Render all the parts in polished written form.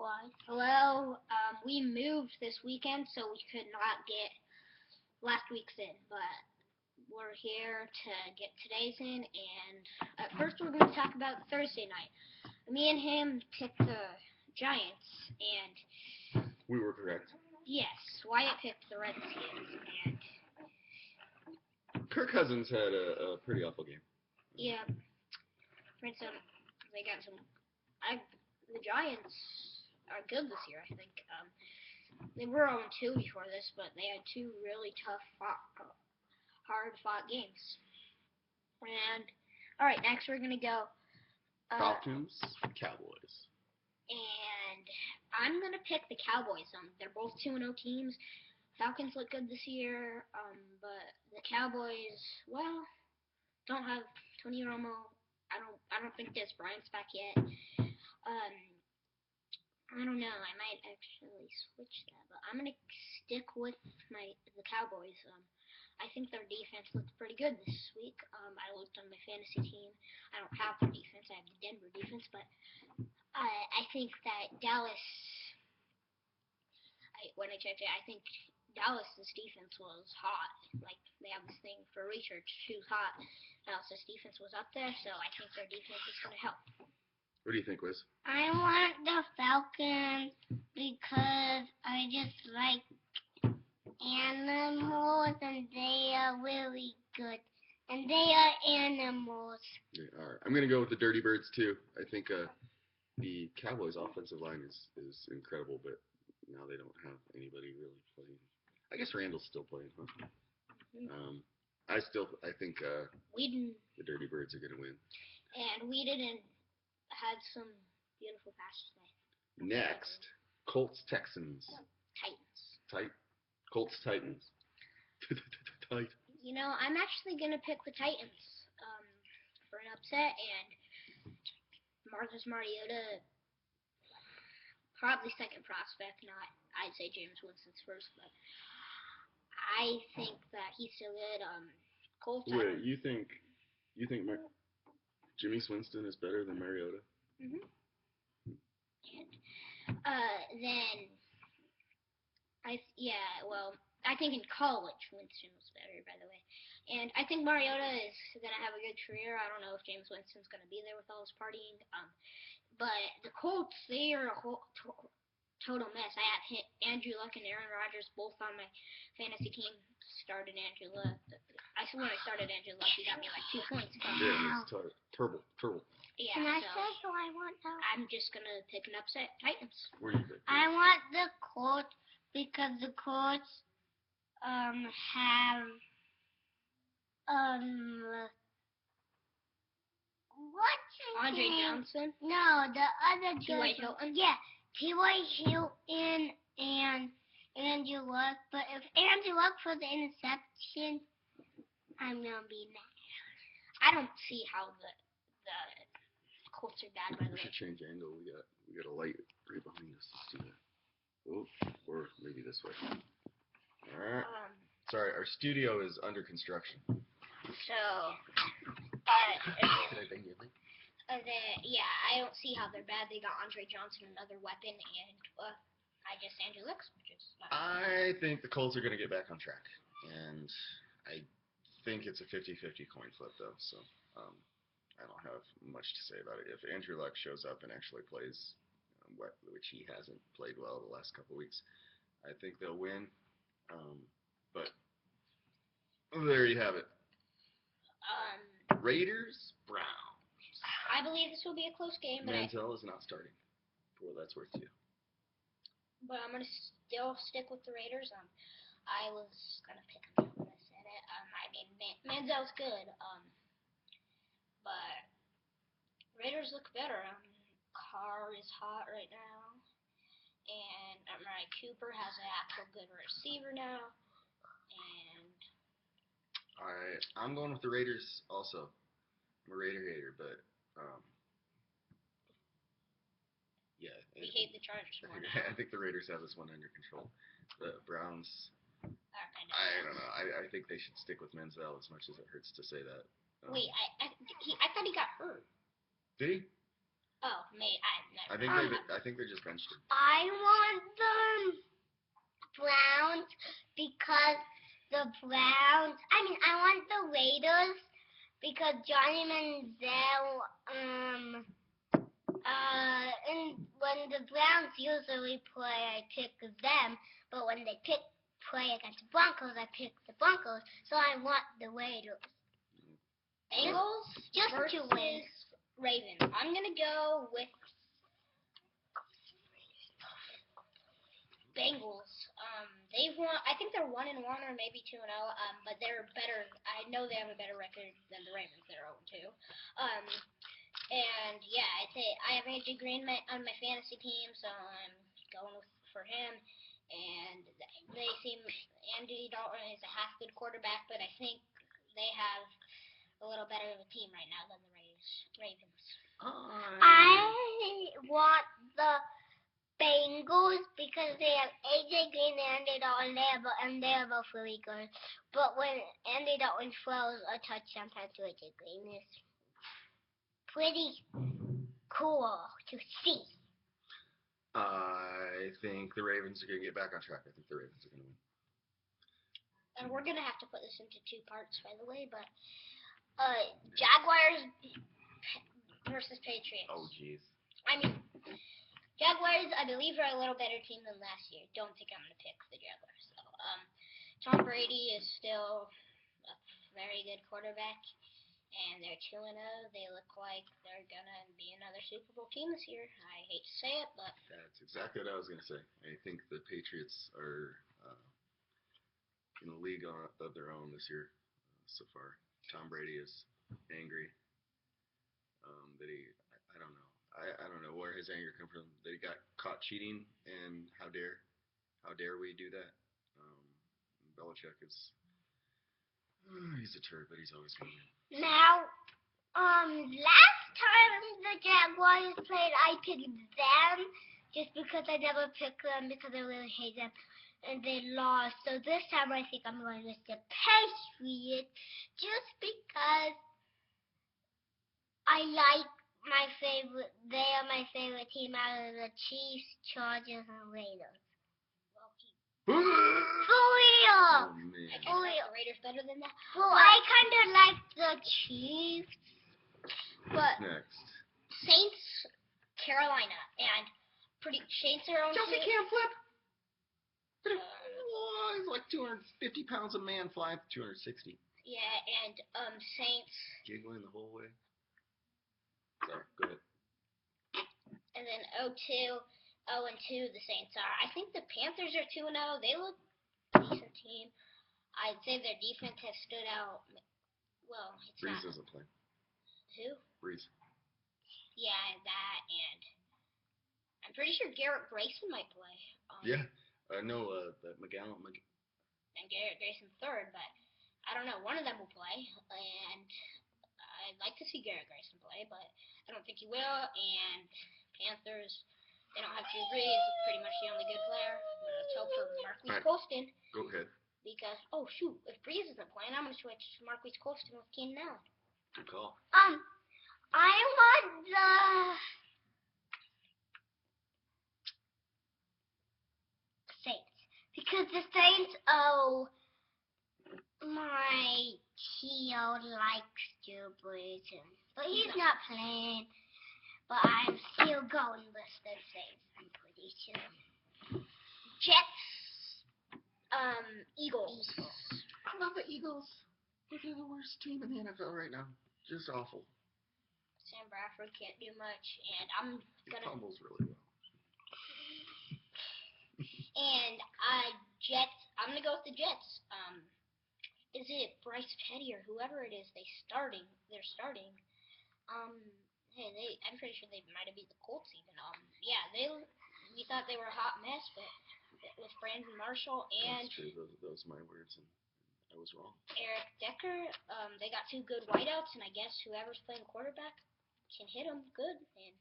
Why? Well, we moved this weekend, so we could not get last week's in, but we're here to get today's in, and at first we're going to talk about Thursday night. Me and him picked the Giants, and We were correct. yes, Wyatt picked the Redskins, and Kirk Cousins had a pretty awful game. yeah, for some, they got some. The Giants are good this year, I think. They were 0-2 before this, but they had two really tough, hard-fought games. And all right, next we're gonna go. Falcons, Cowboys. And I'm gonna pick the Cowboys. They're both 2-0 teams. Falcons look good this year, but the Cowboys, well, don't have Tony Romo. I don't think Des Bryant's back yet. I don't know. I might actually switch that, but I'm gonna stick with the Cowboys. I think their defense looked pretty good this week. I looked on my fantasy team. I don't have their defense. I have the Denver defense, but I think that Dallas. When I checked it, I think Dallas's defense was hot. Like they have this thing for research, who's hot. Dallas's defense was up there, so I think their defense is gonna help. What do you think, Wiz? I want the Falcons because I just like animals and they are really good. And they are animals. Yeah, all right. I'm going to go with the Dirty Birds, too. I think the Cowboys' offensive line is incredible, but now they don't have anybody really playing. I guess Randall's still playing, huh? I think Whedon the Dirty Birds are going to win. and Whedon had some beautiful passes today. Next, Colts, Texans. Titans. Colts, Titans. Tight. You know, I'm actually gonna pick the Titans for an upset, and Marcus Mariota, probably second prospect. Not, I'd say James Winston's first, but I think that he's still good. Colts. Wait, you think Jimmy Winston is better than Mariota? Mhm. Then I think in college Winston was better, by the way. And I think Mariota is gonna have a good career. I don't know if James Winston's gonna be there with all his partying. But the Colts, they are a total mess. I have Andrew Luck and Aaron Rodgers both on my fantasy team. Started Andrew Luck. When I started Andrew Luck, he got me like 2 points. Yeah, it's terrible. Yeah, Can I say who I want now? I'm just gonna pick an upset. Titans. Where do you think? I want the Colts because the Colts have what's his Andre name? Johnson. No, the other T.Y. Hilton. Yeah, T.Y. Hilton and Andrew Luck. But if Andrew Luck for the interception, I'm gonna be mad. I don't see how the Colts are bad, by the We way. should change angle. We got a light right behind us. Let's do that. Oh, or maybe this way. All right. Sorry, our studio is under construction. So, I don't see how they're bad. They got Andre Johnson, another weapon, and I guess Andrew Luck, which is not. I think the Colts are going to get back on track, and I think it's a 50-50 coin flip, though. So I don't have much to say about it. If Andrew Luck shows up and actually plays, which he hasn't played well the last couple weeks, I think they'll win. But there you have it. Raiders, Browns. I believe this will be a close game, but Manziel is not starting, for what that's worth to you. But I'm gonna still stick with the Raiders. I was gonna pick them when I said it. I mean, Manziel's good. But Raiders look better. Carr is hot right now, and Amari Cooper has an actual good receiver now. And I'm going with the Raiders also. I'm a Raider hater, but yeah. We hate the Chargers more now. I think the Raiders have this one under control. The Browns, I don't know. I think they should stick with Manziel as much as it hurts to say that. Wait, I thought he got hurt. Did he? Oh, me, I think they just benched him. I want the Browns because I want the Raiders because Johnny Manziel, and when the Browns usually play, I pick them, but when they play against the Broncos, I pick the Broncos, so I want the Raiders. Bengals Just to versus win. Ravens. I'm going to go with Bengals. They've won. I think they're 1-1 or maybe 2-0. But they're better. I know they have a better record than the Ravens. They're 0-2. And yeah, I have AJ Green on my fantasy team, so I'm going for him. And they seem Andy Dalton is a half good quarterback, but I think they have a little better of a team right now than the Ravens. I want the Bengals because they have AJ Green and Andy Dalton there, and they're both really good. But when Andy Dalton throws a touchdown pass to AJ Green, it's pretty cool to see. I think the Ravens are going to get back on track. I think the Ravens are going to win. And we're going to have to put this into two parts, by the way, but Jaguars versus Patriots. Oh, jeez. I mean, Jaguars, I believe, are a little better team than last year. Don't think I'm going to pick the Jaguars. So, Tom Brady is still a very good quarterback, and they're 2-0. They look like they're going to be another Super Bowl team this year. I hate to say it, but... That's exactly what I was going to say. I think the Patriots are in a league of their own this year so far. Tom Brady is angry that I don't know. I don't know where his anger comes from. That he got caught cheating, and how dare we do that? Belichick is he's a turd, but he's always going to win. Now, last time the Jaguars played, I picked them just because I never picked them because I really hate them, and they lost. So this time I think I'm going with the Patriots just because I like they are my favorite team out of the Chiefs, Chargers, and Raiders. For real! Oh, man. I guess the Raiders better than that. Well, I kind of like the Chiefs, But Next. Saints, Carolina, and Saints are on Chelsea two. can't flip. He's like 250 pounds a man flying 260. Yeah, and Saints. Giggling the whole way. Sorry, go ahead. And then 0-2 the Saints are. I think the Panthers are 2-0. They look a decent team. I'd say their defense has stood out. Well, it's Breeze not. doesn't play. Who? Breeze. Yeah, that, and I'm pretty sure Garrett Grayson might play. Yeah. No, the McGowan. And Garrett Grayson third, but I don't know. One of them will play, and I'd like to see Garrett Grayson play, but I don't think he will. And Panthers, they don't have Drew Brees, pretty much the only good player. But let's hope for Marquise Colston. Go ahead. Because, oh shoot, if Brees isn't playing, I'm going to switch Marquise Colston with Keenan Allen. Good call. I want the Saints because the Saints my Tio likes Drew Brees, but he's not playing. But I'm still going with the Saints, I'm pretty sure. Jets, Eagles. I love the Eagles. They're the worst team in the NFL right now. Just awful. Sam Bradford can't do much, and I'm gonna. He fumbles really well. And Jets. I'm gonna go with the Jets. Is it Bryce Petty or whoever it is? They're starting. Hey, I'm pretty sure they might have beat the Colts even. Yeah, we thought they were a hot mess, but with Brandon Marshall and That's true. Those are my words, and I was wrong. Eric Decker, they got two good wideouts, and I guess whoever's playing quarterback can hit them good. And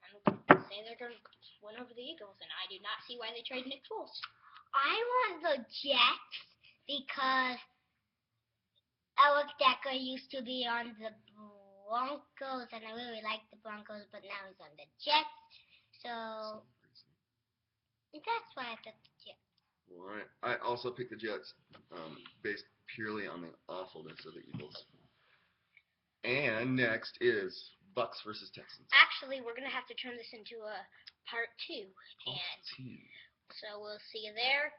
I'm gonna say they're gonna win over the Eagles, and I do not see why they trade Nick Foles. I want the Jets because Eric Decker used to be on the Broncos, and I really like the Broncos, but now he's on the Jets. So that's why I took the Jets. All right. I also picked the Jets, based purely on the awfulness of the Eagles. And next is Bucks versus Texans. Actually, we're going to have to turn this into a part 2. And Part 2. so we'll see you there.